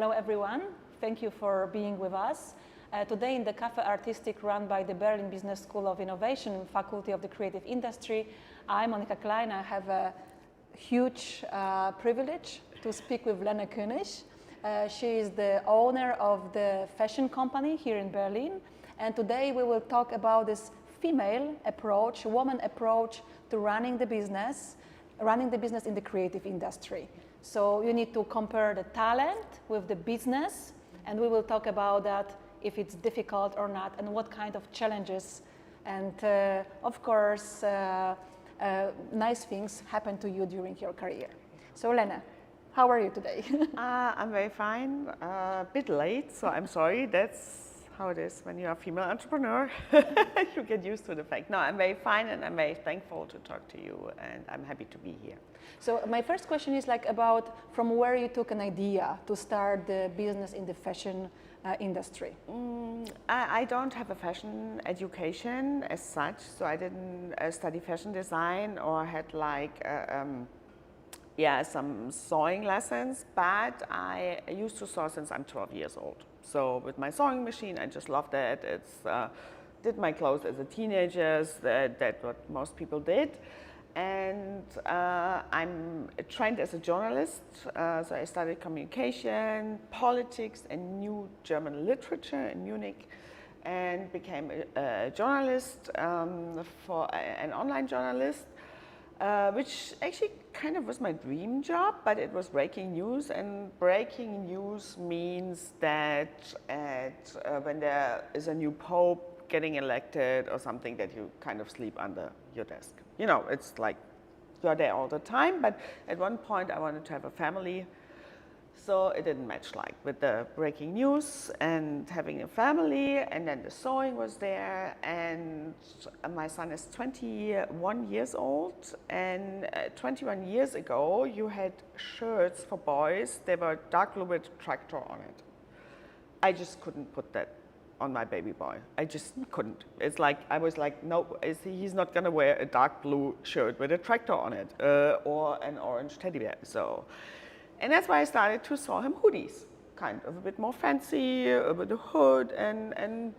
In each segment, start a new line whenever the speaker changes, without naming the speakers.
Hello everyone, thank you for being with us. Today in the Café Artistique run by the Berlin Business School of Innovation, Faculty of the Creative Industry, I'm Monika Klein. I have a huge privilege to speak with Lene König. She is the owner of the fashion company here in Berlin, and today we will talk about this female approach, woman approach to running the business in the creative industry. So you need to compare the talent with the business, and we will talk about that, if it's difficult or not, and what kind of challenges and of course nice things happen to you during your career. So Lene, how are you today?
I'm very fine, a bit late, so I'm sorry. That's how it is when you're a female entrepreneur. You get used to the fact. No, I'm very fine, and I'm very thankful to talk to you, and I'm happy to be here.
So my first question is about from where you took an idea to start the business in the fashion industry.
I don't have a fashion education as such, so I didn't study fashion design or had some sewing lessons, but I used to sew since I'm 12 years old. So with my sewing machine, I just loved it. Did my clothes as a teenager, that's what most people did. And I'm trained as a journalist, so I studied communication, politics, and new German literature in Munich, and became a journalist, an online journalist, which actually kind of was my dream job, but it was breaking news, and breaking news means that when there is a new pope getting elected or something, that you kind of sleep under your desk. You know, it's like you're there all the time, but at one point I wanted to have a family, so it didn't match with the breaking news and having a family, and then the sewing was there, and my son is 21 years old, and 21 years ago you had shirts for boys, they were dark blue with a tractor on it. I just couldn't put that on my baby boy. I just couldn't. It's like, I was like, no, he's not gonna wear a dark blue shirt with a tractor on it, or an orange teddy bear. So, and that's why I started to sew him hoodies, kind of a bit more fancy, with a hood, and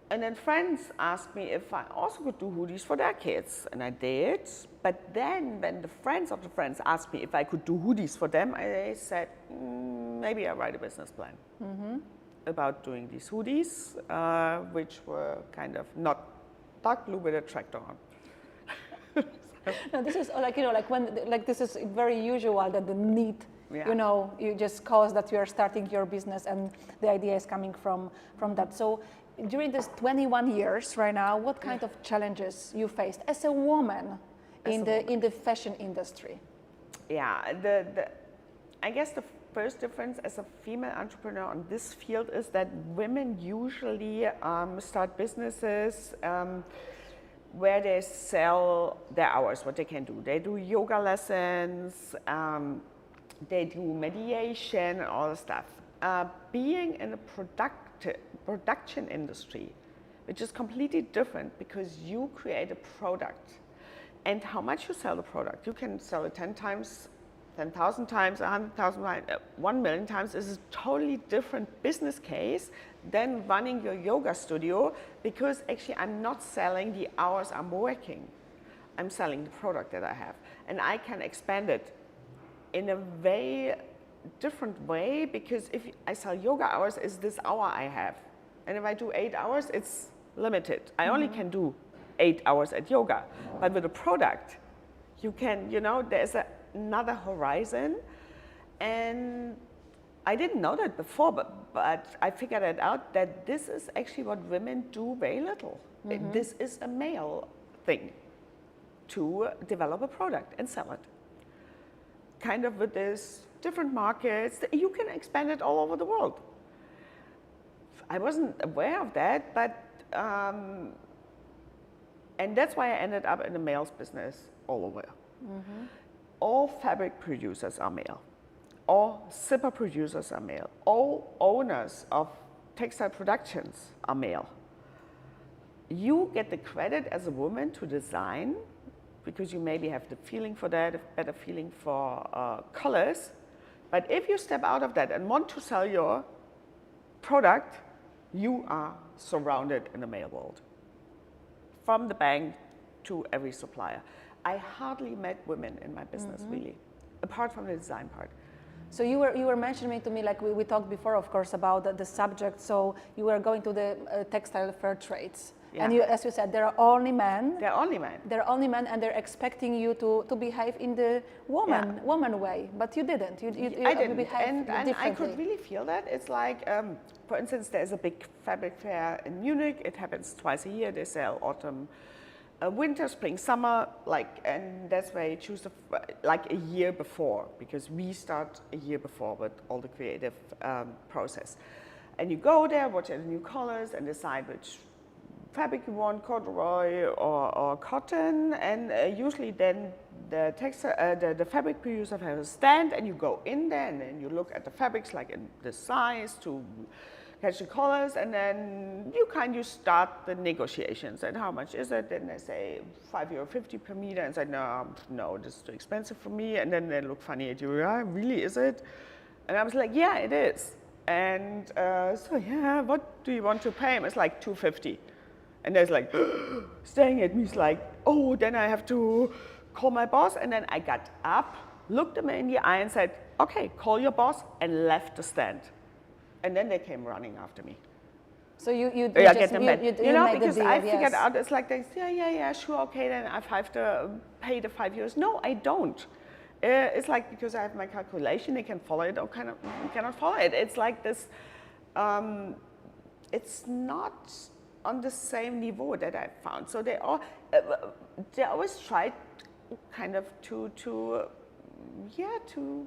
then friends asked me if I also could do hoodies for their kids, and I did. But then when the friends of the friends asked me if I could do hoodies for them, I said, maybe I'll write a business plan. About doing these hoodies, which were kind of not dark blue with a tractor on.
No, this is this is very usual that the need, you just cause that you are starting your business, and the idea is coming from that. So during this 21 years right now, what kind of challenges you faced as a woman in the fashion industry?
Yeah, I guess the first difference as a female entrepreneur on this field is that women usually start businesses where they sell their hours, what they can do. They do yoga lessons, they do mediation, and all the stuff. Being in a production industry, which is completely different, because you create a product, and how much you sell the product, you can sell it 10 times, 10,000 times, 100,000 times, 1 million times, is a totally different business case than running your yoga studio, because actually I'm not selling the hours I'm working. I'm selling the product that I have, and I can expand it in a very different way, because if I sell yoga hours, it's this hour I have, and if I do 8 hours, it's limited. I only can do 8 hours at yoga, but with a product, you can, there's another horizon, and I didn't know that before, but I figured it out, that this is actually what women do very little. This is a male thing, to develop a product and sell it. Kind of with this different markets, you can expand it all over the world. I wasn't aware of that, but and that's why I ended up in the male's business all over. All fabric producers are male. All zipper producers are male. All owners of textile productions are male. You get the credit as a woman to design, because you maybe have the feeling for that, a better feeling for colors, But if you step out of that and want to sell your product, you are surrounded in the male world. From the bank to every supplier. I hardly met women in my business, really, apart from the design part.
So you were mentioning to me, like we talked before, of course, about the subject. So you were going to the textile fair trades.
Yeah.
And you, as you said, there are only men.
They're only men.
They're only men, and they're expecting you to behave in the woman way. But you didn't.
I didn't.
behaved differently.
And I could really feel that. It's like, for instance, there's a big fabric fair in Munich. It happens twice a year. They sell autumn, winter, spring, summer, and that's where you choose like a year before, because we start a year before with all the creative process. And you go there, watch the new colors, and decide which fabric you want, corduroy or cotton, and usually then the fabric producer has a stand, and you go in there, and then you look at the fabrics, like in the size to catch the colors, and then you start the negotiations. And how much is it? And they say €5.50 per meter, and say, no, this is too expensive for me. And then they look funny at you. Yeah, really, is it? And I was like, yeah, it is. And so yeah, what do you want to pay? And it's like €2.50. And there's like staring at me. It's like, oh, then I have to call my boss. And then I got up, looked them in the eye, and said, okay, call your boss, and left the stand. And then they came running after me.
So you
get them back.
you
Because
deal,
I figured out, it's like, they say, yeah, sure, okay, then I have to pay the €5. No, I don't. It's like, because I have my calculation, they can follow it or cannot follow it. It's like this, it's not on the same niveau that I found. So they always tried kind of to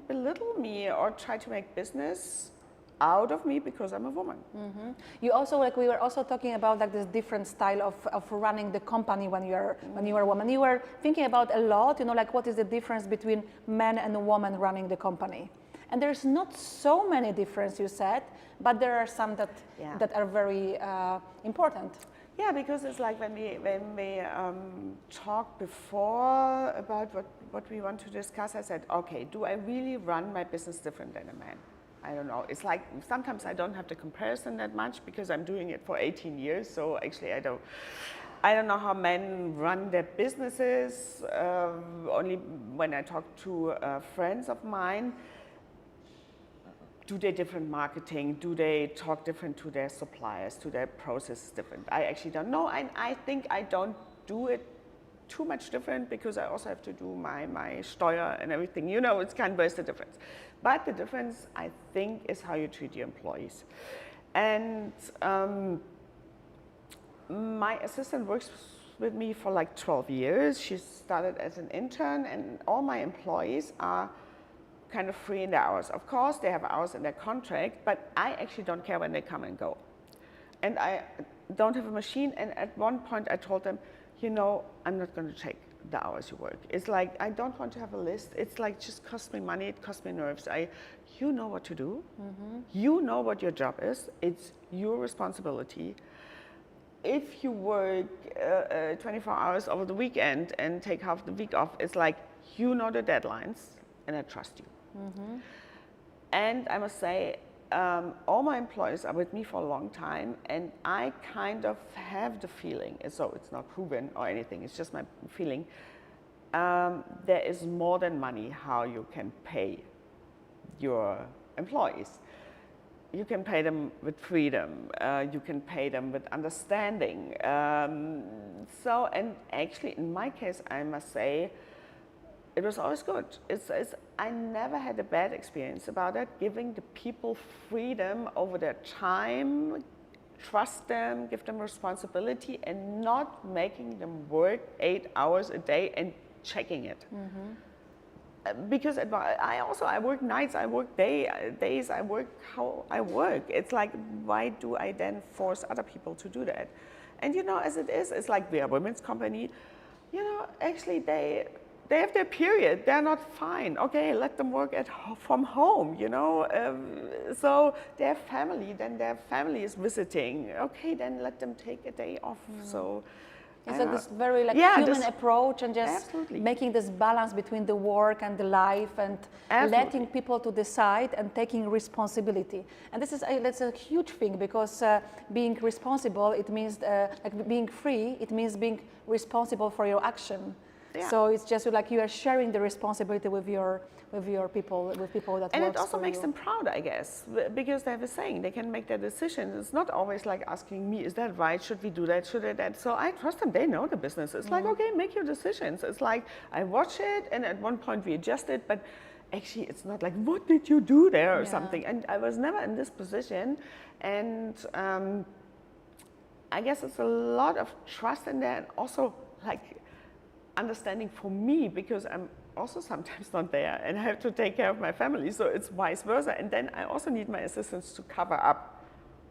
belittle me or try to make business out of me because I'm a woman.
Mm-hmm. You also, like we were also talking about, like this different style of running the company when you are a woman. You were thinking about a lot, like what is the difference between men and women running the company? And there's not so many differences, you said, but there are some that are very important.
Yeah, because it's like when we talked before about what we want to discuss, I said, okay, do I really run my business different than a man? I don't know. It's like sometimes I don't have the comparison that much because I'm doing it for 18 years. So actually I don't know how men run their businesses. Only when I talk to friends of mine, do they different marketing? Do they talk different to their suppliers? Do their processes different? I actually don't know. And I think I don't do it too much different because I also have to do my Steuer and everything. It's kind of where's the difference. But the difference, I think, is how you treat your employees. And my assistant works with me for like 12 years. She started as an intern, and all my employees are kind of free in their hours. Of course, they have hours in their contract, but I actually don't care when they come and go. And I don't have a machine, and at one point I told them, I'm not going to check the hours you work. It's like, I don't want to have a list. It's like, just costs me money, it costs me nerves. You know what to do. Mm-hmm. You know what your job is. It's your responsibility. If you work 24 hours over the weekend and take half the week off, it's like, you know the deadlines, and I trust you. Mm-hmm. And I must say, all my employees are with me for a long time, and I kind of have the feeling, so it's not proven or anything, it's just my feeling, there is more than money how you can pay your employees. You can pay them with freedom, you can pay them with understanding. And actually in my case, I must say, it was always good. I never had a bad experience about it, giving the people freedom over their time, trust them, give them responsibility, and not making them work 8 hours a day and checking it. Mm-hmm. Because I work nights, I work days, I work how I work. It's like, why do I then force other people to do that? And as it is, it's like we are a women's company. Actually they have their period, they're not fine. Okay, let them work from home, So their family, then their family is visiting. Okay, then let them take a day off. Mm. So
It's like this very like human approach, and just making this balance between the work and the life, and letting people to decide and taking responsibility. And this is that's a huge thing, because being responsible, it means like being free. It means being responsible for your action. Yeah. So it's just like you are sharing the responsibility with your people, with people that. And it also makes them proud, I guess, because they have a saying, they can make their decisions. It's not always like asking me, is that right? Should we do that? Should I that? So I trust them. They know the business. It's like, okay, make your decisions. It's like I watch it, and at one point we adjust it, but actually it's not like, what did you do there or something? And I was never in this position, and I guess it's a lot of trust in there, and also like understanding for me, because I'm also sometimes not there and I have to take care of my family, so it's vice versa. And then I also need my assistants to cover up,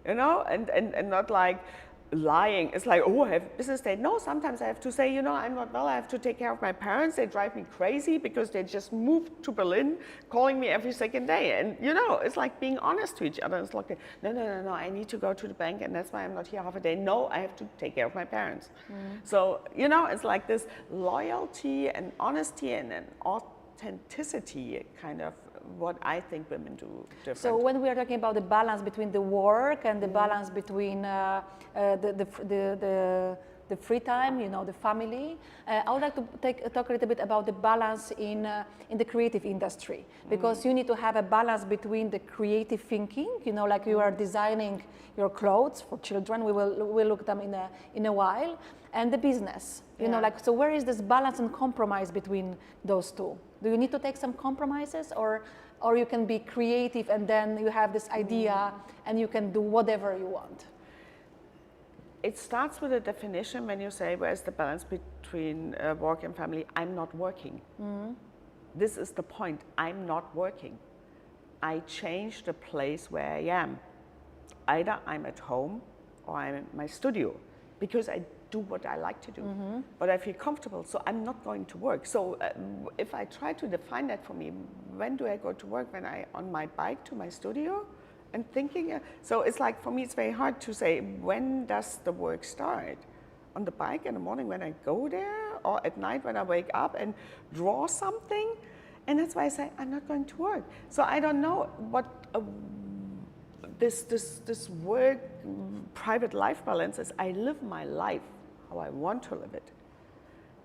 you know, and not like lying. It's like, oh, I have business day. No, sometimes I have to say, you know, I'm not well, I have to take care of my parents. They drive me crazy because they just moved to Berlin, calling me every second day. And, you know, it's like being honest to each other. It's like, no, I need to go to the bank, and that's why I'm not here half a day. No, I have to take care of my parents. So, you know, it's like this loyalty and honesty and an authenticity kind of what I think women do different. So when we are talking about the balance between the work and the balance between the free time, you know, the family, I would like to talk a little bit about the balance in the creative industry, because you need to have a balance between the creative thinking, you know, like you are designing your clothes for children. We'll look at them in a while, and the business, you know, like, so where is this balance and compromise between those two? Do you need to take some compromises, or you can be creative and then you have this idea and you can do whatever you want? It starts with a definition. When you say, where's the balance between work and family? I'm not working. This is the point. I'm not working. I change the place where I am. Either I'm at home or I'm in my studio, because I do what I like to do, but I feel comfortable, so I'm not going to work. So if I try to define that for me, when do I go to work? When I on my bike to my studio and thinking, so it's like, for me, it's very hard to say, when does the work start? On the bike in the morning when I go there, or at night when I wake up and draw something? And that's why I say, I'm not going to work. So I don't know what this work private life balance is. I live my life how I want to live it,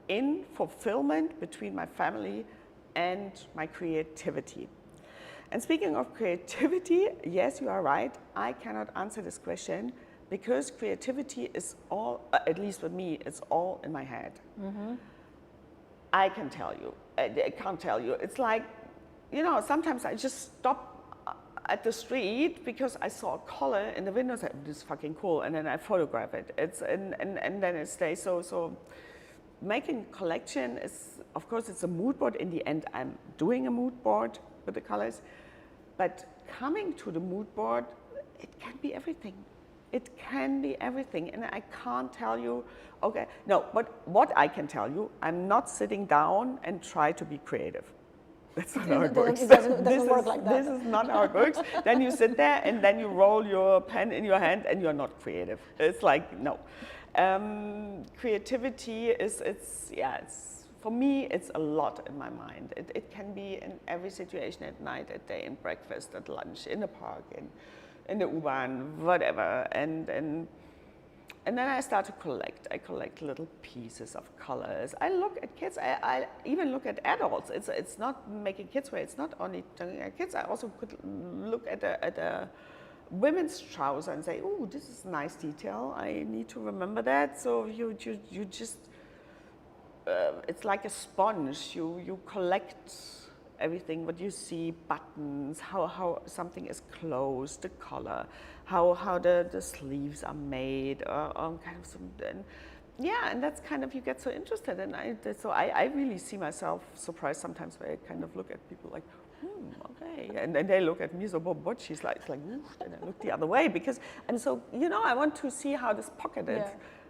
in fulfillment between my family and my creativity. And speaking of creativity, yes, you are right. I cannot answer this question, because creativity is all, at least with me, it's all in my head. I can tell you, I can't tell you. It's like, you know, sometimes I just stop at the street because I saw a color in the window, and I said, this is fucking cool, and then I photograph it. And then it stays. So making a collection is, of course, it's a mood board. In the end, I'm doing a mood board with the colors, but coming to the mood board, it can be everything. It can be everything, and I can't tell you, okay, no, but what I can tell you, I'm not sitting down and try to be creative. That's not how it works. It doesn't work like that. This is not how it works. Then you sit there and then you roll your pen in your hand and you're not creative. It's like, no. Creativity is, for me, it's a lot in my mind. It can be in every situation, at night, at day, in breakfast, at lunch, in the park, in the U-Bahn, whatever. And then I start to collect. I collect little pieces of colors. I look at kids. I even look at adults. It's not making kids wear. It's not only kids. I also could look at a women's trouser and say, "Oh, this is a nice detail. I need to remember that." So you just it's like a sponge. You collect everything, what you see, buttons, how something is closed, the color, how the sleeves are made, or kind of some, and that's kind of, you get so interested, and I really see myself surprised sometimes where I kind of look at people like, okay, and then they look at me, so what she's like, it's like, and I look the other way, because I'm so, I want to see how this pocket is.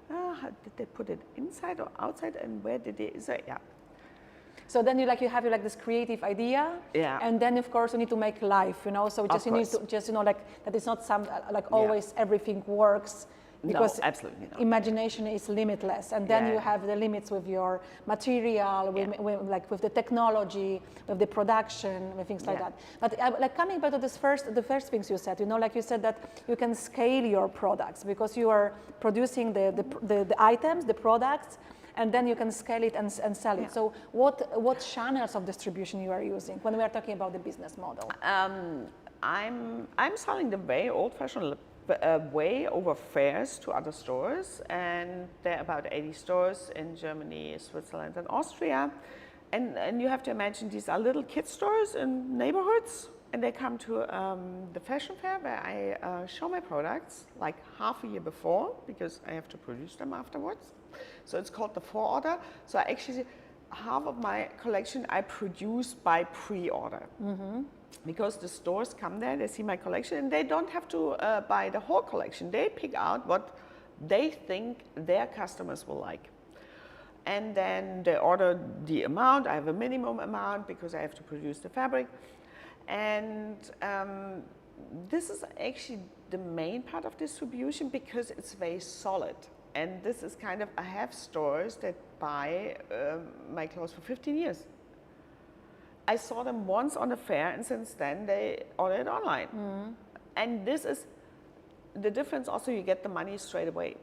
How did they put it inside or outside, and where did they say, So then you have this creative idea, and then of course you need to make life, So just you need to like that it's not some always everything works, Because
no, absolutely not.
imagination is limitless, and then
Yeah.
you have the limits with your material, like with the technology, with the production, with things like
Yeah.
that. But like coming back to the first things you said, like you said that you can scale your products because you are producing the items, the products, and then you can scale it and sell it.
Yeah.
So what channels of distribution you are using when we are talking about the business model?
I'm selling the very old-fashioned way over fairs to other stores, and there are about 80 stores in Germany, Switzerland, and Austria. And you have to imagine these are little kid stores in neighborhoods, and they come to the fashion fair where I show my products like half a year before because I have to produce them afterwards. So it's called the foreorder. So actually, half of my collection I produce by pre-order. Because the stores come there, they see my collection, and they don't have to buy the whole collection. They pick out what they think their customers will like. And then they order the amount. I have a minimum amount because I have to produce the fabric. And this is actually the main part of distribution because it's very solid. And this is kind of, I have stores that buy my clothes for 15 years. I saw them once on a fair, and since then they order it online. And this is the difference. Also, you get the money straight away.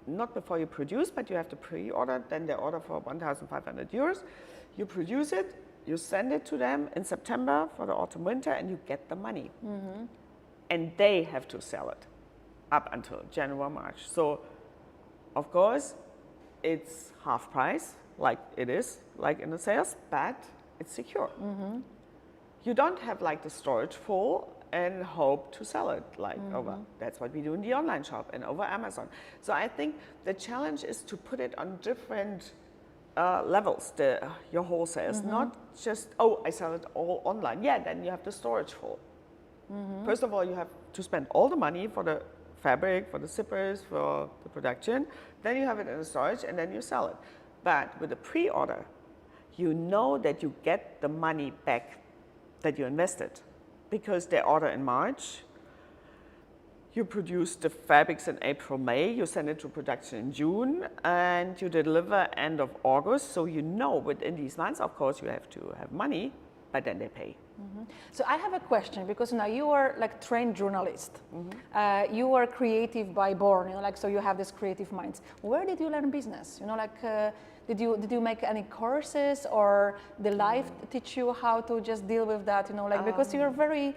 Not before you produce, but you have to pre-order. Then they order for 1,500 euros. You produce it, you send it to them in September for the autumn winter, and you get the money. And they have to sell it up until January, March. So, of course, it's half price, like it is, like in the sales, but it's secure. You don't have like the storage full and hope to sell it like over. That's what we do in the online shop and over Amazon. So I think the challenge is to put it on different levels, your wholesales, not just, oh, I sell it all online. Yeah, then you have the storage full. First of all, you have to spend all the money for the fabric, for the zippers, for the production. Then you have it in the storage, and then you sell it. But with a pre-order, you know that you get the money back that you invested because they order in March. You produce the fabrics in April, May, you send it to production in June, and you deliver end of August. So you know within these months, of course, you have to have money, but then they pay.
So I have a question because now you are like trained journalist. You are creative by born, so you have this creative minds. Where did you learn business? Did you make any courses, or the life teach you how to just deal with that? Because you're very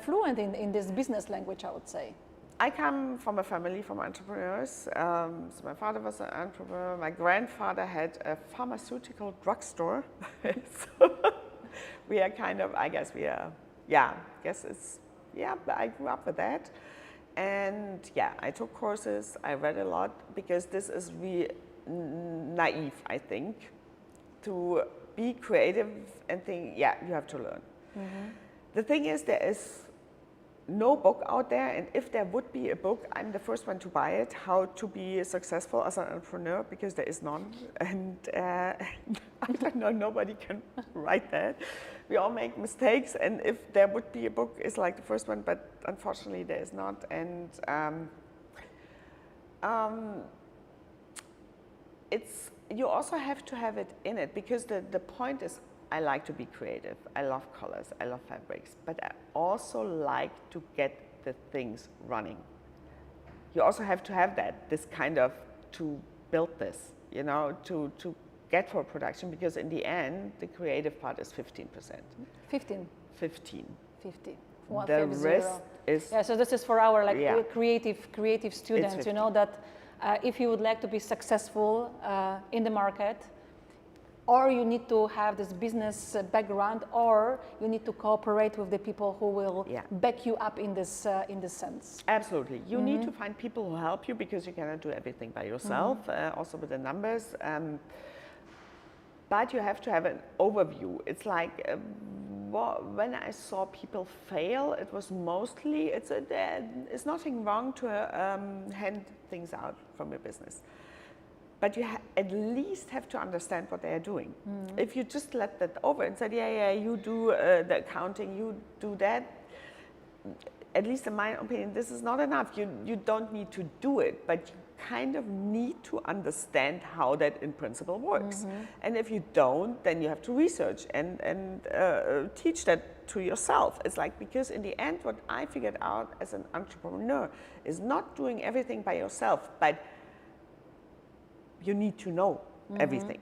fluent in this business language, I would say.
I come from a family from entrepreneurs. So my father was an entrepreneur. My grandfather had a pharmaceutical drugstore. So we are kind of, I guess I grew up with that. And yeah, I took courses, I read a lot, because this is really naive, I think, to be creative and think, yeah, you have to learn. The thing is, there is no book out there, and if there would be a book, I'm the first one to buy it, how to be successful as an entrepreneur, because there is none, and I don't know, nobody can write that. We all make mistakes, and if there would be a book, it's like the first one, but unfortunately there is not. And you also have to have it in it, because the point is, I like to be creative. I love colors, I love fabrics, but I also like to get the things running. You also have to have this kind of, to build this, to get for production, because in the end, the creative part is 15%.
15?
15.
50.
The rest is...
Yeah, so this is for our creative students, that if you would like to be successful in the market, or you need to have this business background, or you need to cooperate with the people who will back you up in this sense.
Absolutely. You need to find people who help you, because you cannot do everything by yourself, also with the numbers. But you have to have an overview. It's like when I saw people fail, it was mostly, it's nothing wrong to hand things out from your business. But you at least have to understand what they are doing. If you just let that over and say, yeah, you do the accounting, you do that, at least in my opinion, this is not enough. You don't need to do it, but you kind of need to understand how that in principle works. And if you don't, then you have to research and teach that to yourself. It's like, because in the end, what I figured out as an entrepreneur is not doing everything by yourself, but you need to know everything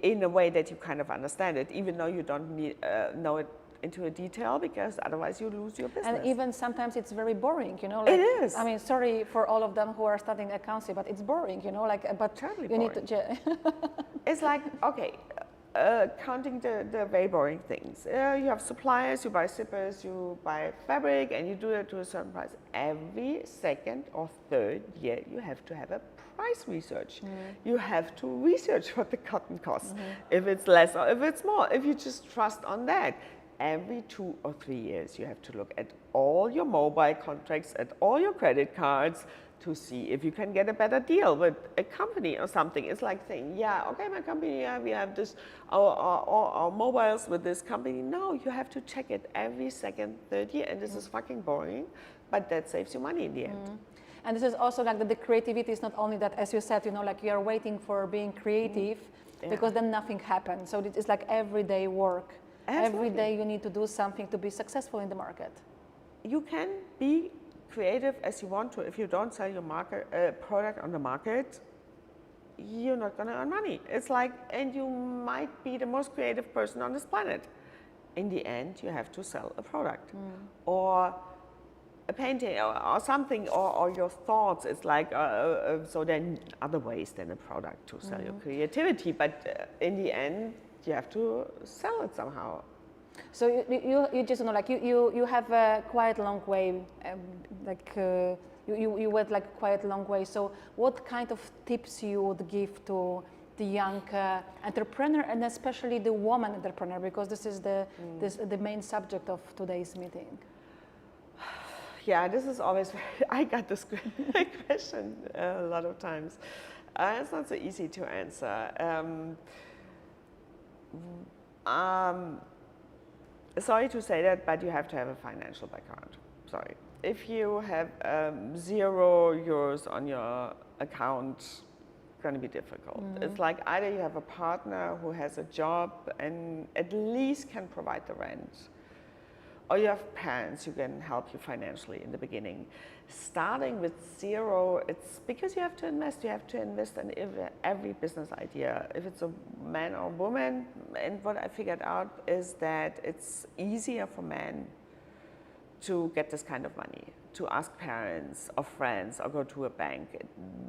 in a way that you kind of understand it, even though you don't need, know it into a detail, because otherwise you lose your business.
And even sometimes it's very boring, you know. Like,
it is.
I mean, sorry for all of them who are studying accounting, but it's boring, you know. Like, but
Totally
you
boring.
need to.
It's like, okay, counting the very boring things. You have suppliers, you buy zippers, you buy fabric, and you do it to a certain price. Every second or third year, you have to have a price research. You have to research what the cotton costs, if it's less or if it's more, if you just trust on that. Every 2 or 3 years, you have to look at all your mobile contracts, at all your credit cards, to see if you can get a better deal with a company or something. It's like saying, yeah, okay, my company, yeah, we have this, our mobiles with this company. No, you have to check it every second, third year, and this is fucking boring, but that saves you money in the end.
And this is also like that the creativity is not only that, as you said, you know, like you're waiting for being creative, because then nothing happens. So it's like everyday work.
Absolutely.
Every day you need to do something to be successful in the market.
You can be creative as you want to. If you don't sell your product on the market, you're not going to earn money. It's like, and you might be the most creative person on this planet. In the end, you have to sell a product or a painting or something, or your thoughts. It's like, so then other ways than a product to sell your creativity. But in the end, you have to sell it somehow.
So you just know, like you have a quite long way, you went like quite a long way. So what kind of tips you would give to the young entrepreneur, and especially the woman entrepreneur, because this is the main subject of today's meeting?
Yeah, this is always, I got this question a lot of times. It's not so easy to answer. Sorry to say that, but you have to have a financial background. Sorry. If you have €0 on your account, it's going to be difficult. It's like either you have a partner who has a job and at least can provide the rent, or you have parents who can help you financially in the beginning. Starting with 0, it's because you have to invest. You have to invest in every business idea, if it's a man or woman. And what I figured out is that it's easier for men to get this kind of money, to ask parents or friends or go to a bank.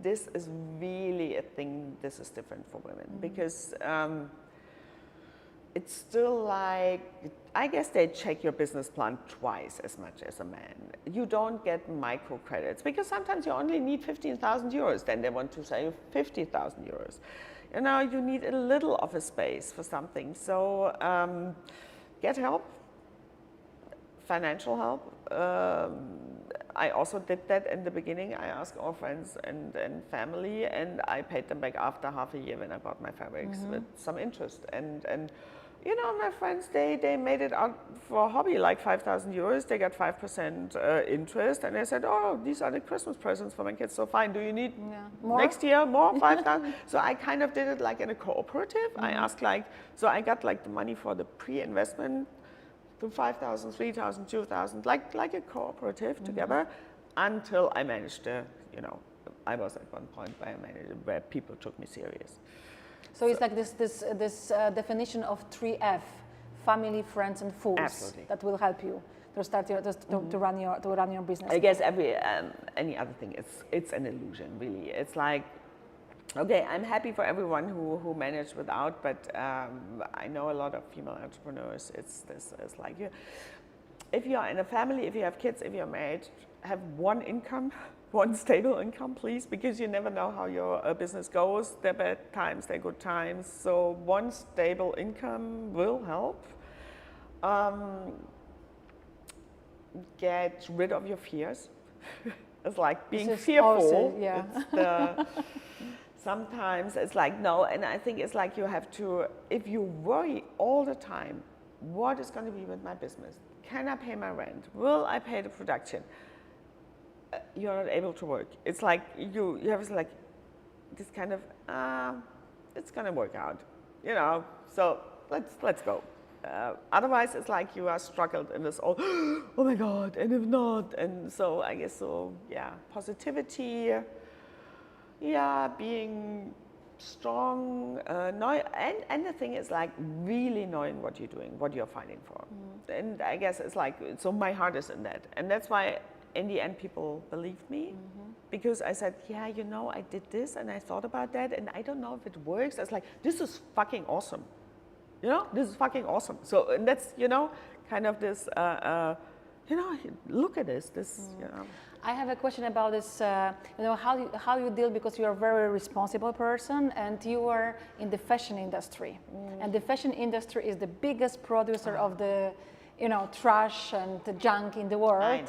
This is really a thing. This is different for women because it's still like, I guess they check your business plan twice as much as a man. You don't get microcredits because sometimes you only need 15,000 euros. Then they want to say 50,000 euros. You know, you need a little of a space for something. So get help, financial help. I also did that in the beginning. I asked all friends and family, and I paid them back after half a year when I bought my fabrics with some interest. And you know, my friends, they made it out for a hobby, like 5,000 euros. They got 5% interest, and they said, oh, these are the Christmas presents for my kids, so fine. Do you need
more?
Next year more, 5,000? So I kind of did it like in a cooperative. I asked so I got like the money for the pre-investment to 5,000, 3,000, 2,000, like a cooperative together, until I managed to, you know, I was at one point where people took me serious.
So it's like this definition of 3F: family, friends, and fools.
Absolutely.
That will help you to start to run your business.
I guess any other thing, it's an illusion, really. It's like, okay, I'm happy for everyone who managed without, but I know a lot of female entrepreneurs. It's like if you're in a family, if you have kids, if you're married, have one income. One stable income, please, because you never know how your business goes. There are bad times, there are good times. So one stable income will help. Get rid of your fears. It's like being fearful.
Also,
Sometimes it's like, no, and I think it's like you have to, if you worry all the time, what is going to be with my business? Can I pay my rent? Will I pay the production? You're not able to work. It's like you have like this kind of, it's gonna work out, you know, so let's go. Otherwise, it's like you are struggled in this, oh my God, and if not, and so I guess so, yeah, positivity, yeah, being strong, and the thing is like really knowing what you're doing, what you're fighting for. And I guess it's like, so my heart is in that. And that's why in the end people believed me, because I said, yeah, you know, I did this and I thought about that and I don't know if it works. I was like, this is fucking awesome. You know, this is fucking awesome. So, and that's, you know, kind of this, you know, look at this, you know.
I have a question about this, you know, how you deal, because you're a very responsible person and you are in the fashion industry. And the fashion industry is the biggest producer of the, you know, trash and the junk in the world.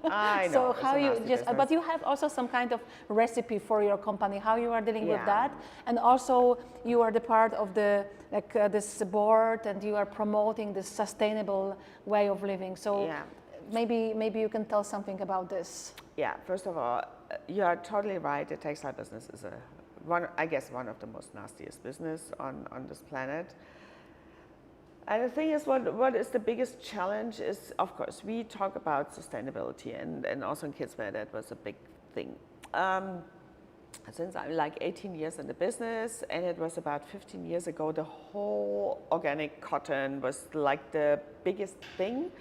I know.
So how you just,
business.
but you have also some kind of recipe for your company, how you are dealing with that. And also you are the part of the, like this board, and you are promoting this sustainable way of living. So maybe you can tell something about this.
Yeah, first of all, you are totally right. The textile business is I guess one of the most nastiest business on this planet. And the thing is, what is the biggest challenge is, of course, we talk about sustainability, and also in kidswear that was a big thing. Since I'm like 18 years in the business, and it was about 15 years ago, the whole organic cotton was like the biggest thing.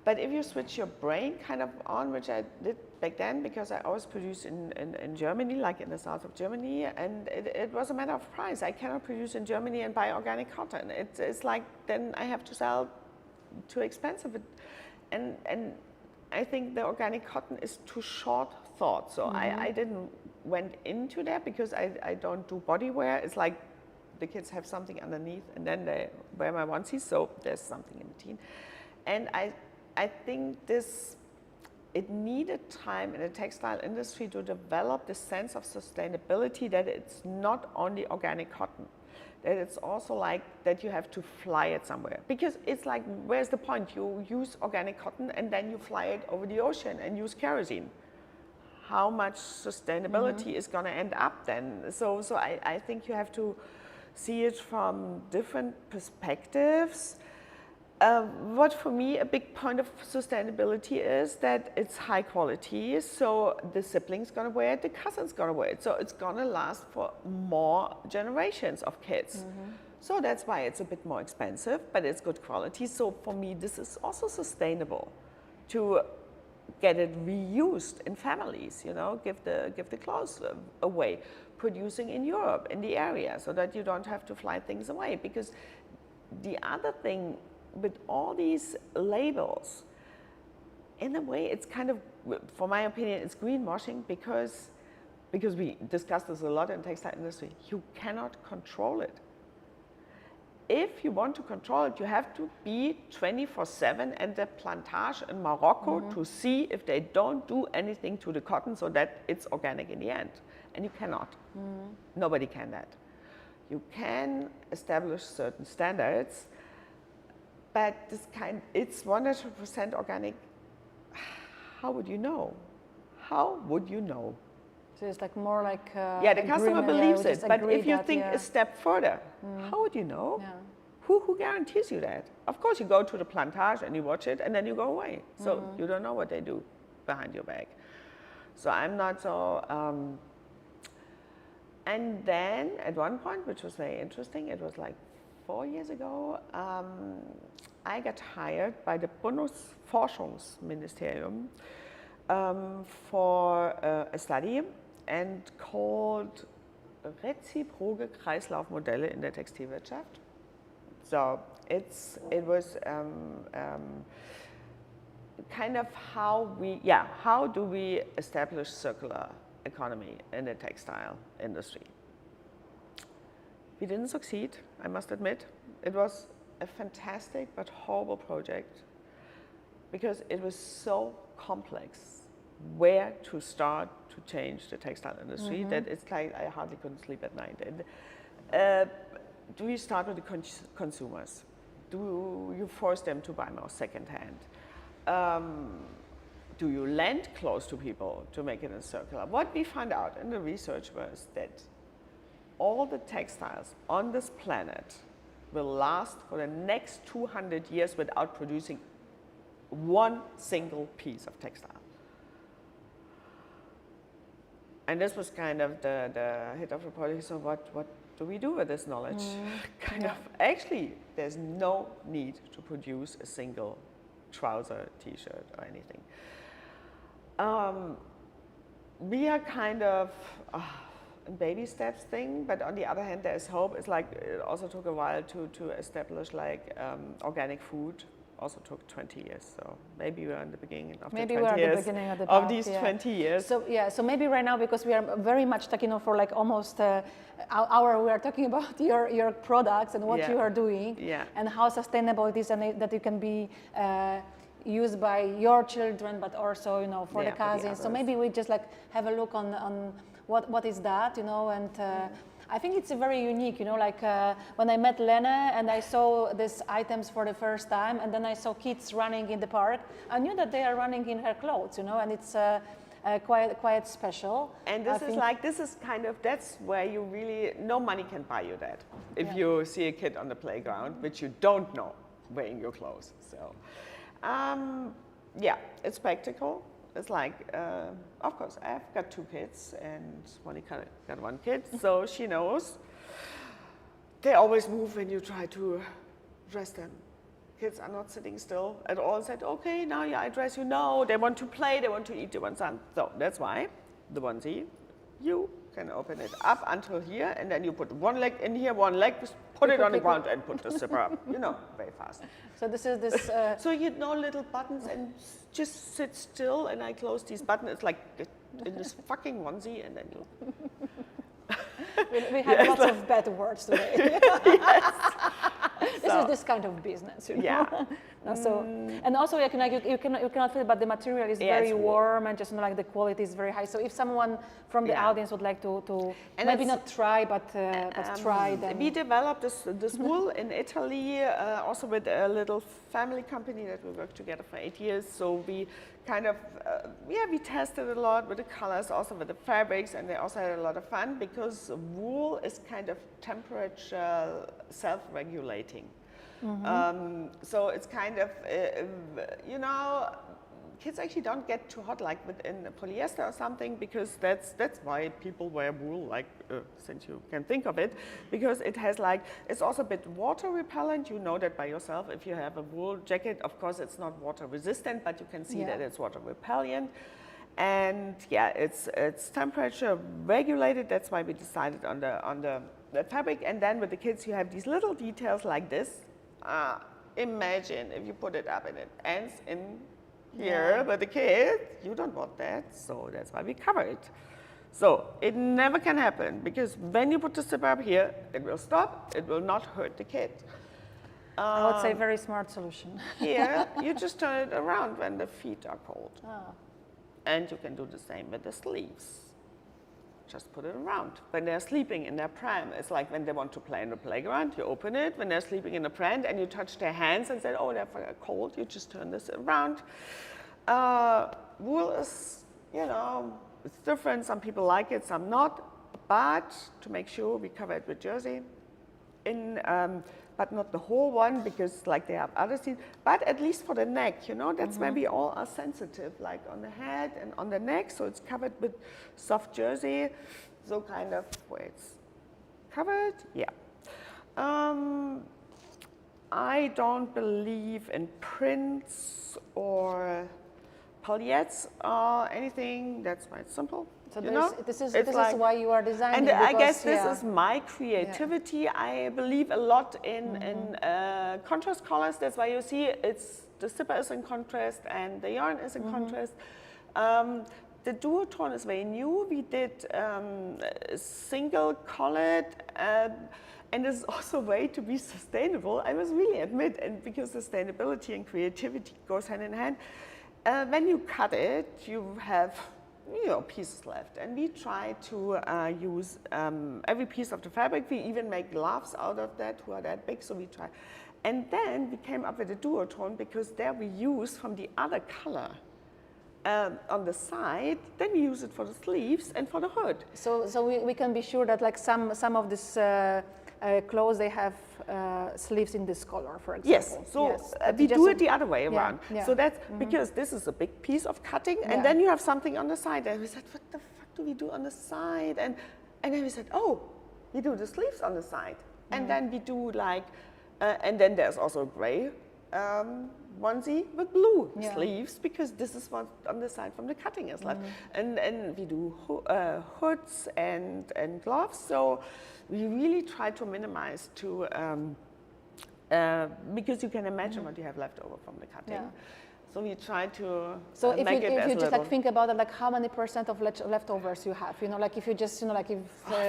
But if you switch your brain kind of on, which I did back then, because I always produced in Germany, like in the south of Germany, and it was a matter of price. I cannot produce in Germany and buy organic cotton. It's like, then I have to sell too expensive. And I think the organic cotton is too short thought. So I didn't went into that, because I don't do body wear. It's like the kids have something underneath and then they wear my onesies, so there's something in between. And I think it needed time in the textile industry to develop the sense of sustainability, that it's not only organic cotton, that it's also like that you have to fly it somewhere. Because it's like, where's the point? You use organic cotton and then you fly it over the ocean and use kerosene. How much sustainability is going to end up then? So I think you have to see it from different perspectives. What for me a big point of sustainability is that it's high quality, so the sibling's gonna wear it, the cousin's gonna wear it, so it's gonna last for more generations of kids. So that's why it's a bit more expensive, but it's good quality. So for me, this is also sustainable, to get it reused in families, you know, give the clothes away, producing in Europe, in the area, so that you don't have to fly things away. Because the other thing with all these labels, in a way, it's kind of, for my opinion, it's greenwashing, because we discussed this a lot in the textile industry. You cannot control it. If you want to control it, you have to be 24/7 at the plantage in Morocco to see if they don't do anything to the cotton so that it's organic in the end. And you cannot. Nobody can that. You can establish certain standards, but it's 100% organic. How would you know? How would you know?
So it's like more like
yeah, the customer believes it, but if you think
a
step further, how would you know?
Yeah.
Who guarantees you that? Of course, you go to the plantage and you watch it, and then you go away. So you don't know what they do behind your back. So I'm not so. And then at one point, which was very interesting, it was like 4 years ago, I got hired by the Bundesforschungsministerium for a study and called reziproke Kreislaufmodelle in der Textilwirtschaft. So it was kind of how do we establish circular economy in the textile industry. We didn't succeed, I must admit. It was a fantastic but horrible project, because it was so complex where to start to change the textile industry that it's like I hardly couldn't sleep at night. And we start with the consumers. do you force them to buy more secondhand? Do you lend clothes to people to make it in circular? What we found out in the research was that all the textiles on this planet will last for the next 200 years without producing one single piece of textile. And this was kind of the head of the project. So what do we do with this knowledge? Actually, there's no need to produce a single trouser, t-shirt, or anything. We are kind of baby steps thing, but on the other hand, there's hope. It's like it also took a while to establish like organic food. Also took 20 years, so maybe we're in the beginning of
maybe
the 20
we're
years
at the beginning of the
of
path,
these 20 years.
So so maybe right now, because we are very much talking for like almost hour, we are talking about your products and what you are doing, and how sustainable it is, and that you can be used by your children, but also for the cousins. So maybe we just like have a look on what is that, and. I think it's very unique, like when I met Lene and I saw these items for the first time, and then I saw kids running in the park, I knew that they are running in her clothes, and it's quite special.
And this is kind of, that's where you really, no money can buy you that. If you see a kid on the playground, which you don't know, wearing your clothes. So, it's practical. It's like, of course, I've got 2 kids and Monika got 1 kid, so she knows. They always move when you try to dress them. Kids are not sitting still at all and said, okay, now I dress you. No, they want to play, they want to eat, they want something. So that's why the onesie, you can open it up until here, and then you put one leg in here, one leg, put it on the ground and put the zipper up, very fast.
So this is this...
so little buttons and just sit still, and I close these buttons. It's like in this fucking onesie, and then you...
we have lots of bad words today. This is this kind of business, So, and also you cannot feel, but the material is very warm, and just like the quality is very high. So if someone from the audience would like to maybe not try, but try, then
we developed this wool in Italy, also with a little family company that we worked together for 8 years. So we kind of we tested a lot with the colors, also with the fabrics, and they also had a lot of fun because wool is kind of temperature self-regulating. So it's kind of, kids actually don't get too hot like within polyester or something, because that's why people wear wool, like since you can think of it, because it has it's also a bit water repellent. You know that by yourself. If you have a wool jacket, of course it's not water resistant, but you can see that it's water repellent. And it's temperature regulated. That's why we decided on the fabric. And then with the kids, you have these little details like this. Imagine if you put it up and it ends in here with the kid. You don't want that, so that's why we cover it. So it never can happen, because when you put the zipper up here, it will stop. It will not hurt the kid.
I would say very smart solution.
Here, you just turn it around when the feet are cold. And you can do the same with the sleeves. Just put it around. When they're sleeping in their pram, it's like when they want to play in the playground, you open it. When they're sleeping in the pram and you touch their hands and say, oh, they're cold, you just turn this around. Wool is, it's different. Some people like it, some not. But to make sure, we cover it with jersey. But not the whole one, because they have other seeds. But at least for the neck, that's where we all are sensitive, like on the head and on the neck. So it's covered with soft jersey. So kind of where it's covered, I don't believe in prints or paliettes or anything. That's why it's simple.
So this is why you are designing.
And I guess this is my creativity. I believe a lot in contrast colors. That's why you see the zipper is in contrast and the yarn is in contrast. The duotone is very new. We did single colored, and it's also a way to be sustainable. I must really admit, and because sustainability and creativity goes hand in hand. When you cut it, you have pieces left, and we try to use every piece of the fabric. We even make gloves out of that, who are that big, so we try. And then we came up with a duotone because there we use from the other color on the side, then we use it for the sleeves and for the hood.
So we can be sure that like some of this clothes, they have sleeves in this color, for example.
Yes, so we do it the other way around.
Yeah.
So that's because this is a big piece of cutting, and then you have something on the side. And we said, what the fuck do we do on the side? And then we said, oh, we do the sleeves on the side. And then we do like, and then there's also gray onesie with blue sleeves, because this is what on the side from the cutting is left. And we do hoods and gloves. So we really try to minimize to, because you can imagine what you have left over from the cutting. Yeah. So we try to make it as
if you just
little.
like think about it, like how many % of leftovers you have, you know, like if you just, you know, like if...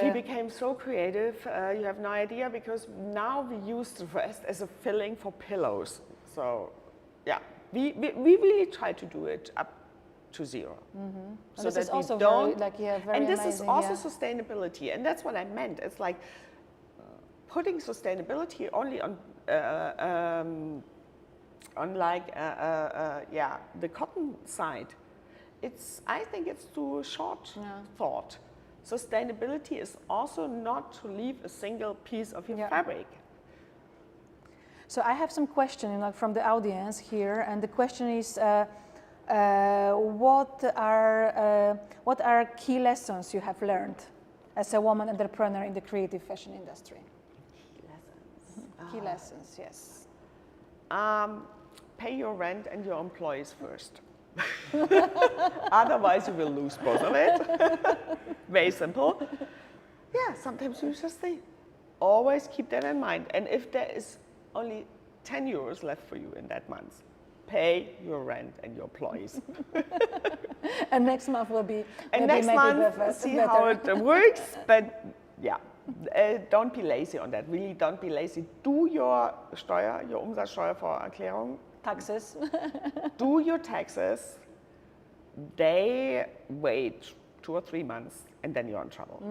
We became so creative, you have no idea, because now we use the rest as a filling for pillows. So yeah, we really try to do it up to zero.
So this is also very, like, very
and this
amazing,
is also sustainability, and that's what I meant. It's like putting sustainability only on like the cotton side. I think it's too short thought. Sustainability is also not to leave a single piece of your fabric.
So I have some questions, you know, from the audience here, and the question is, what are key lessons you have learned as a woman entrepreneur in the creative fashion industry?
Key lessons.
Key lessons, yes.
Pay your rent and your employees first. Otherwise, you will lose both of it. Very simple. Yeah, sometimes you just say, always keep that in mind. And if there is only 10 euros left for you in that month, pay your rent and your employees.
And next month will be
and next month, see better. How it works. But yeah, don't be lazy on that. Really, don't be lazy. Do your Steuer, your Umsatzsteuererklärung.
Taxes.
Do your taxes. They wait 2 or 3 months, and then you're in trouble.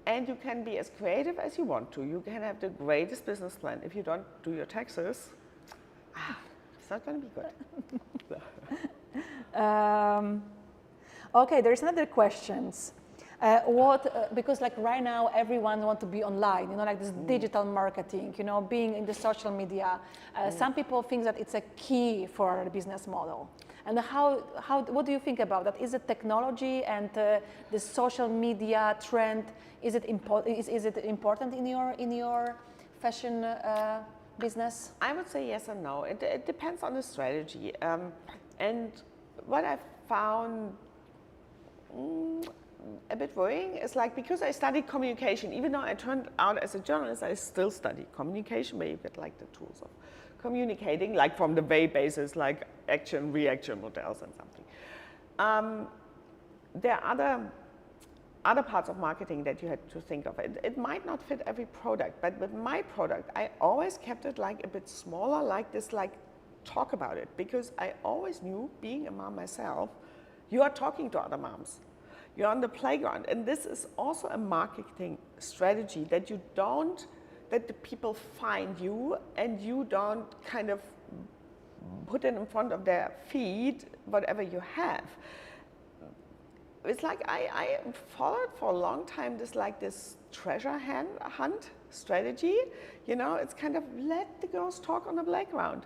And you can be as creative as you want to. You can have the greatest business plan. If you don't do your taxes, it's not going to be good.
Okay, there's another questions. Because like right now everyone wants to be online, you know, like this digital marketing, you know, being in the social media. Some people think that it's a key for the business model. And what do you think about that? Is it technology and the social media trend? Is it important in your fashion business?
I would say yes and no. It depends on the strategy. And what I've found a bit worrying is like, because I studied communication, even though I turned out as a journalist, I still study communication, where you get like the tools of communicating, like from the very basis, like action, reaction models and something. There are other parts of marketing that you had to think of. It might not fit every product, but with my product, I always kept it like a bit smaller, like this, like talk about it, because I always knew, being a mom myself, you are talking to other moms. You're on the playground, and this is also a marketing strategy, that that the people find you and you don't kind of put it in front of their feed, whatever you have. It's like I followed for a long time this treasure hunt strategy. You know, it's kind of let the girls talk on the playground.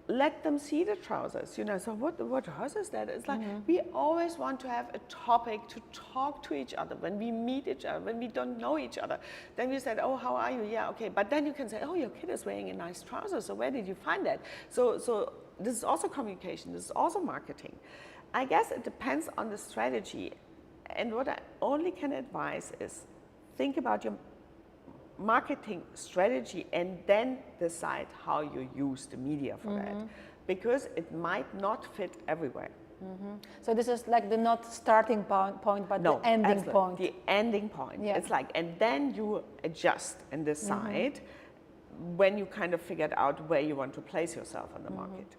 Let them see the trousers, you know. So what dress is that? It's like we always want to have a topic to talk to each other when we meet each other, when we don't know each other. Then we said, oh, how are you? Yeah, okay. But then you can say, oh, your kid is wearing a nice trouser. So where did you find that? So this is also communication. This is also marketing. I guess it depends on the strategy. And what I only can advise is think about your marketing strategy and then decide how you use the media for that, because it might not fit everywhere.
So this is like the not starting point, but the ending point.
The ending point. Yeah. It's like, and then you adjust and decide when you kind of figured out where you want to place yourself on the market.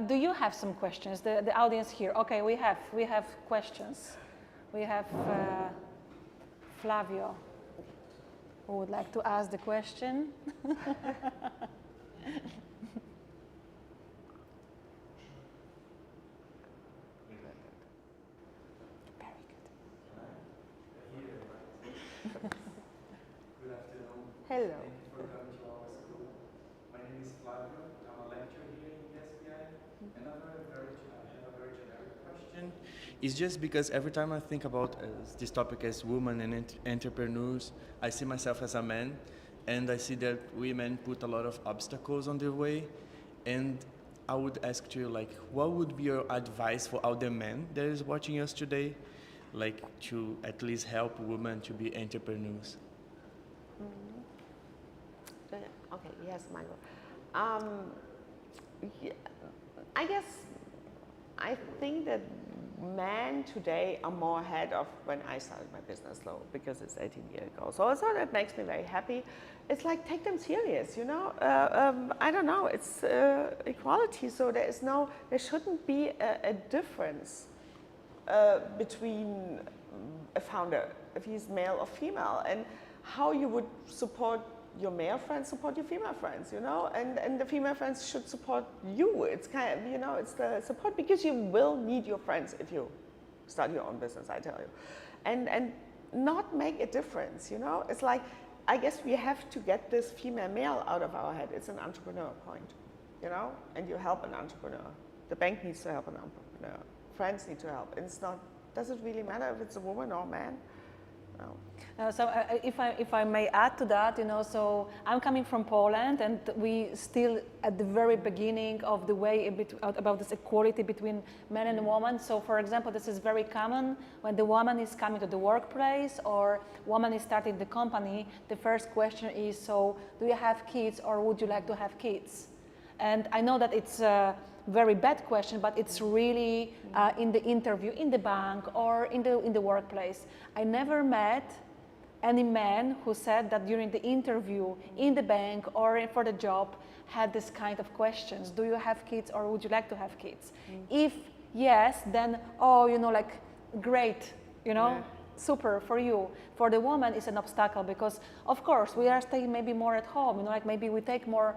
Do you have some questions? The audience here. Okay, we have questions. We have Flavio. who would like to ask the question?
Good afternoon.
Hello.
Thank you for coming to our school. My name is Flavio. I'm a lecturer here in SPI. And I have a very generic question. It's just because every time I think about this topic as women and entrepreneurs, I see myself as a man, and I see that women put a lot of obstacles on their way. And I would ask you, like, what would be your advice for all the men that is watching us today, like to at least help women to be entrepreneurs?
Okay, yes, Michael. I guess I think that men today are more ahead of when I started my business, though, because it's 18 years ago. So that makes me very happy. It's like, take them serious, you know. I don't know. It's equality, so there shouldn't be a difference between a founder, if he's male or female, and how you would support your male friends, support your female friends, you know, and the female friends should support you. It's kind of, you know, it's the support, because you will need your friends if you start your own business, I tell you. And not make a difference, you know. It's like, I guess we have to get this female male out of our head. It's an entrepreneur point, you know, and you help an entrepreneur. The bank needs to help an entrepreneur. Friends need to help. And it's not, does it really matter if it's a woman or a man? No.
So if I may add to that, you know, so I'm coming from Poland, and we still at the very beginning of the way about this equality between men and women. So for example, this is very common when the woman is coming to the workplace or woman is starting the company. The first question is, so do you have kids, or would you like to have kids? And I know that it's a very bad question, but it's really in the interview, in the bank, or in the workplace. I never met any man who said that during the interview, in the bank, or for the job, had this kind of questions. Do you have kids, or would you like to have kids? If yes, then, oh, you know, like, great, you know. Yeah. Super for you. For the woman, it's an obstacle, because of course we are staying maybe more at home, you know, like maybe we take more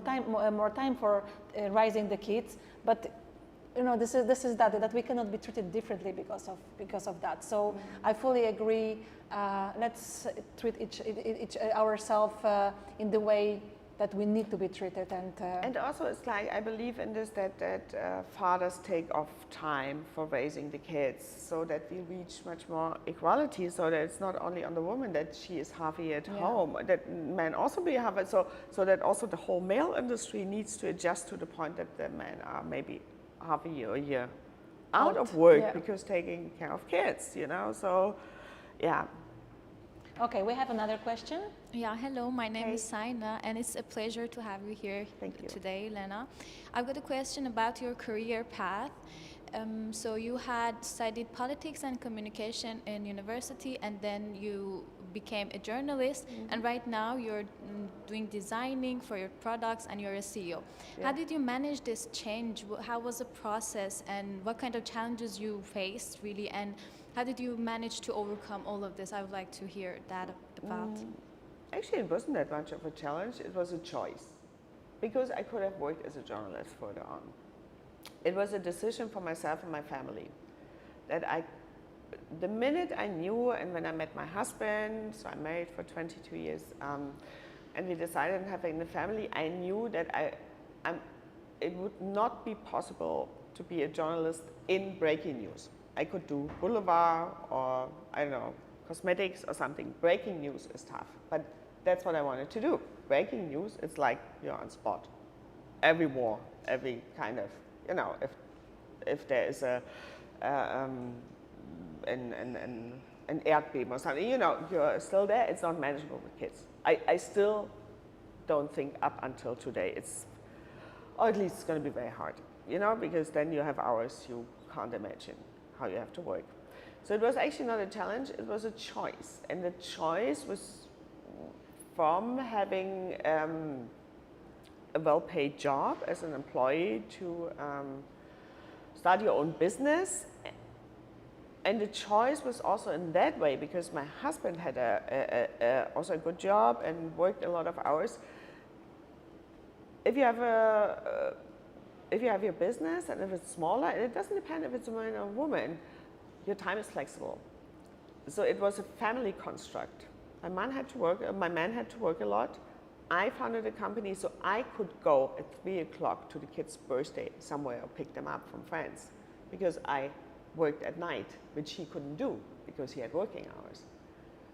time for raising the kids, but you know, this is that we cannot be treated differently because of that. So I fully agree. Let's treat each ourselves in the way that we need to be treated.
And also, it's like, I believe in this, that fathers take off time for raising the kids, so that we reach much more equality, so that it's not only on the woman that she is half a year at home, that men also be half, so that also the whole male industry needs to adjust to the point that the men are maybe half a year out of work because taking care of kids, you know, so yeah.
Okay, we have another question.
Yeah, hello, my name is Saina, and it's a pleasure to have you here today, Lena. I've got a question about your career path. So you had studied politics and communication in university, and then you became a journalist, and right now you're doing designing for your products, and you're a CEO. Yeah. How did you manage this change? How was the process, and what kind of challenges you faced, really, and how did you manage to overcome all of this? I would like to hear that about.
Actually, it wasn't that much of a challenge. It was a choice, because I could have worked as a journalist further on. It was a decision for myself and my family that the minute I knew, and when I met my husband, so I'm married for 22 years, and we decided on having a family, I knew that it would not be possible to be a journalist in breaking news. I could do boulevard or, I don't know, cosmetics or something. Breaking news is tough, but that's what I wanted to do. Breaking news, it's like you're on spot. Every war, every kind of, you know, if there is an Erdbeben or something, you know, you're still there. It's not manageable with kids. I still don't think up until today or at least it's going to be very hard, you know, because then you have hours you can't imagine how you have to work. So it was actually not a challenge, it was a choice. And the choice was from having a well-paid job as an employee to start your own business and the choice was also in that way because my husband had also a good job and worked a lot of hours. If you have your business and if it's smaller, and it doesn't depend if it's a man or a woman, your time is flexible. So it was a family construct. My man had to work a lot. I founded a company so I could go at 3 o'clock to the kid's birthday somewhere or pick them up from friends because I worked at night, which he couldn't do because he had working hours.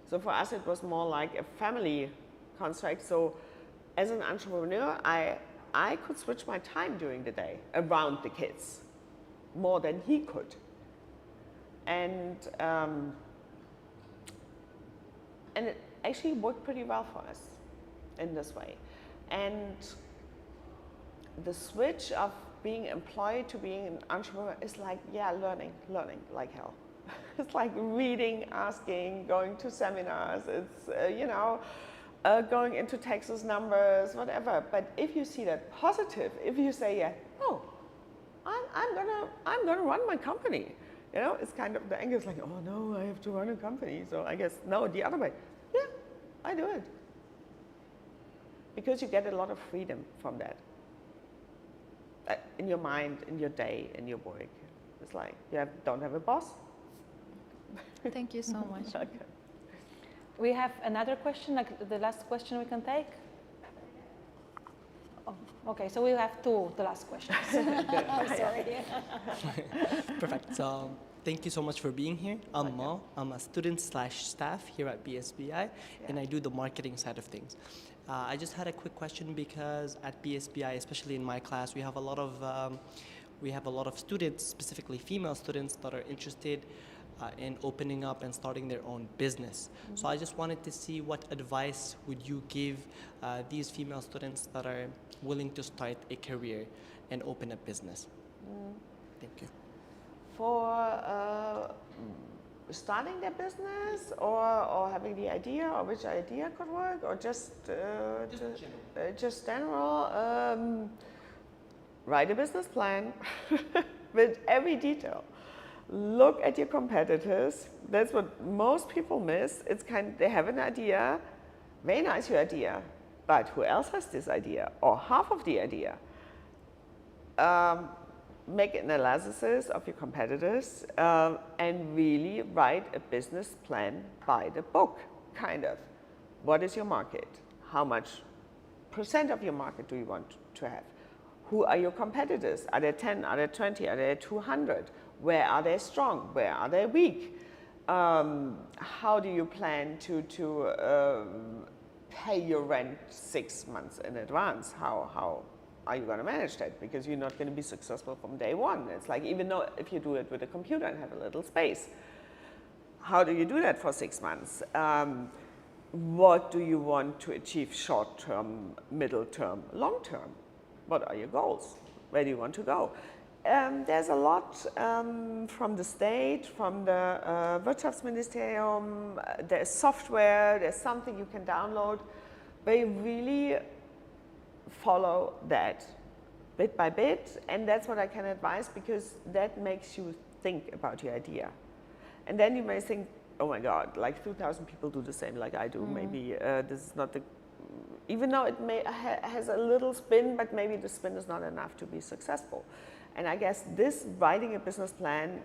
So for us, it was more like a family construct. So as an entrepreneur, I could switch my time during the day around the kids more than he could. And it actually worked pretty well for us in this way. And the switch of being employed to being an entrepreneur is like, yeah, learning like hell. It's like reading, asking, going to seminars. It's, going into Texas numbers, whatever. But if you see that positive, if you say, yeah, oh, I'm gonna run my company. It's kind of, the angle is like, oh no, I have to run a company. So I guess, no, the other way, yeah, I do it. Because you get a lot of freedom from that. In your mind, in your day, in your work. It's like, you don't have a boss.
Thank you so much.
Okay.
We have another question, like the last question we can take. Oh, okay, so we have the last questions. Sorry.
Perfect. So thank you so much for being here. I'm Mo. I'm a student/staff here at BSBI, and I do the marketing side of things. I just had a quick question because at BSBI, especially in my class, we have a lot of students, specifically female students, that are interested in opening up and starting their own business. Mm-hmm. So I just wanted to see what advice would you give these female students that are willing to start a career and open a business? Thank you.
For starting their business or having the idea, or which idea could work, or just general, write a business plan with every detail. Look at your competitors. That's what most people miss. It's they have an idea, very nice your idea, but who else has this idea or half of the idea? Make an analysis of your competitors and really write a business plan by the book, kind of. What is your market? How much % of your market do you want to have? Who are your competitors? Are there 10? Are there 20? Are there 200? Where are they strong? Where are they weak? How do you plan to pay your rent 6 months in advance? How are you going to manage that? Because you're not going to be successful from day one. It's like, even though if you do it with a computer and have a little space, how do you do that for 6 months? What do you want to achieve short term, middle term, long term? What are your goals? Where do you want to go? There's a lot from the state, from the Wirtschaftsministerium, there's software, there's something you can download. They really follow that bit by bit, and that's what I can advise, because that makes you think about your idea. And then you may think, oh my God, like 2,000 people do the same like I do. Maybe this is not the, even though it may has a little spin, but maybe the spin is not enough to be successful. And I guess this writing a business plan,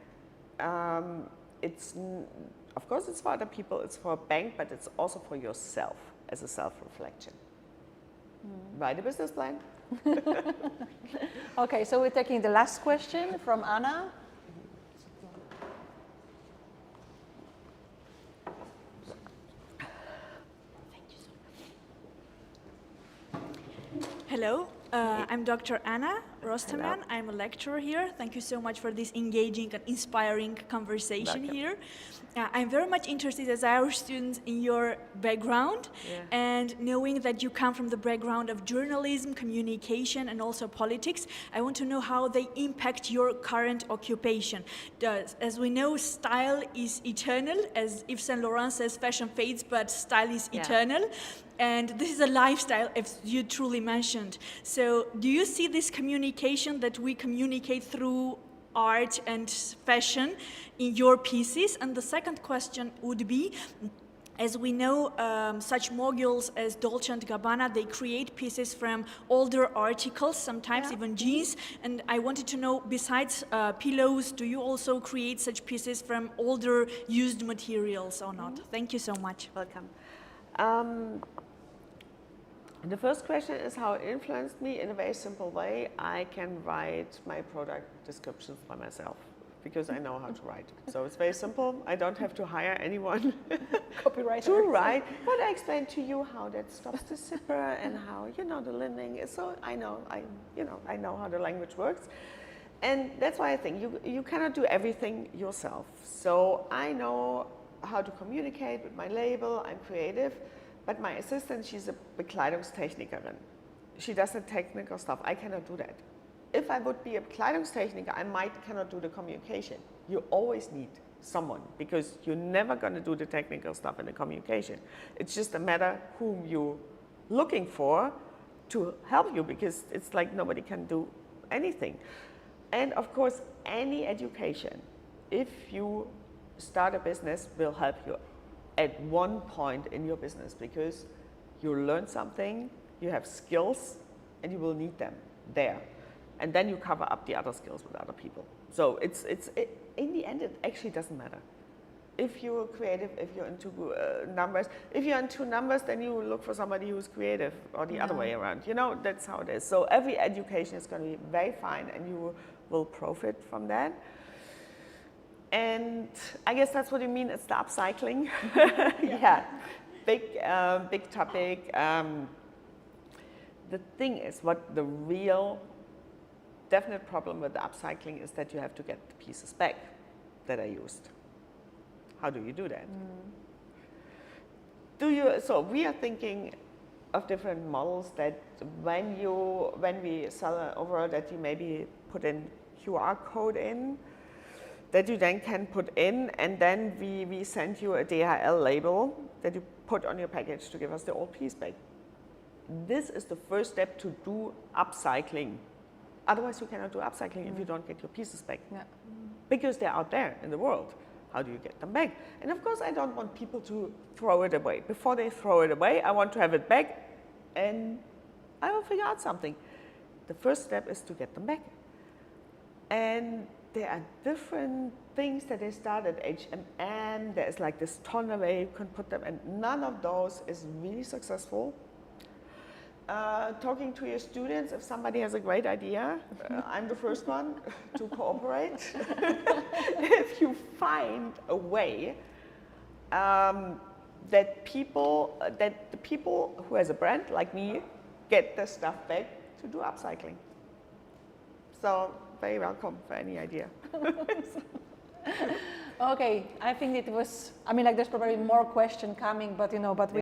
it's, of course it's for other people, it's for a bank, but it's also for yourself as a self-reflection. Write a business plan.
Okay, so we're taking the last question from Anna.
Hello, I'm Dr. Anna Rosterman. I'm a lecturer here. Thank you so much for this engaging and inspiring conversation here. I'm very much interested as our students in your background, and knowing that you come from the background of journalism, communication, and also politics. I want to know how they impact your current occupation. As we know, style is eternal. As Yves Saint Laurent says, fashion fades, but style is eternal. And this is a lifestyle, as you truly mentioned. So do you see this communication that we communicate through art and fashion in your pieces? And the second question would be, as we know, such moguls as Dolce & Gabbana, they create pieces from older articles, sometimes even jeans. And I wanted to know, besides pillows, do you also create such pieces from older used materials or not? Thank you so much.
Welcome. The first question is how it influenced me. In a very simple way, I can write my product descriptions by myself because I know how to write. So it's very simple. I don't have to hire anyone
Copywriter.
to write. But I explain to you how that stops the zipper and how, you know, the lining is. So I know how the language works. And that's why I think you cannot do everything yourself. So I know how to communicate with my label. I'm creative. But my assistant, she's a Bekleidungstechnikerin. She does the technical stuff. I cannot do that. If I would be a Bekleidungstechniker, I cannot do the communication. You always need someone because you're never going to do the technical stuff in the communication. It's just a matter whom you're looking for to help you because it's like nobody can do anything. And of course, any education, if you start a business, will help you at one point in your business because you learn something, you have skills, and you will need them there. And then you cover up the other skills with other people. So in the end, it actually doesn't matter. If you're creative, if you're into numbers, if you're into numbers, then you look for somebody who's creative or the other way around. You know, that's how it is. So every education is going to be very fine and you will profit from that. And I guess that's what you mean, it's the upcycling. Yeah, big topic. The thing is, what the real definite problem with the upcycling is that you have to get the pieces back that are used. How do you do that? So we are thinking of different models that when we sell an overall, that you maybe put in QR code in, that you then can put in, and then we send you a DHL label that you put on your package to give us the old piece back. This is the first step to do upcycling. Otherwise, you cannot do upcycling if you don't get your pieces back. Yeah. Because they're out there in the world. How do you get them back? And of course, I don't want people to throw it away. Before they throw it away, I want to have it back, and I will figure out something. The first step is to get them back. And there are different things that they start at H&M. There's like this tunnel where you can put them, and none of those is really successful. Talking to your students, if somebody has a great idea, I'm the first one to cooperate. If you find a way that the people who has a brand like me get the stuff back to do upcycling. So very welcome for any idea.
Okay, I think it was, I mean, like there's probably more question coming, but you know, but we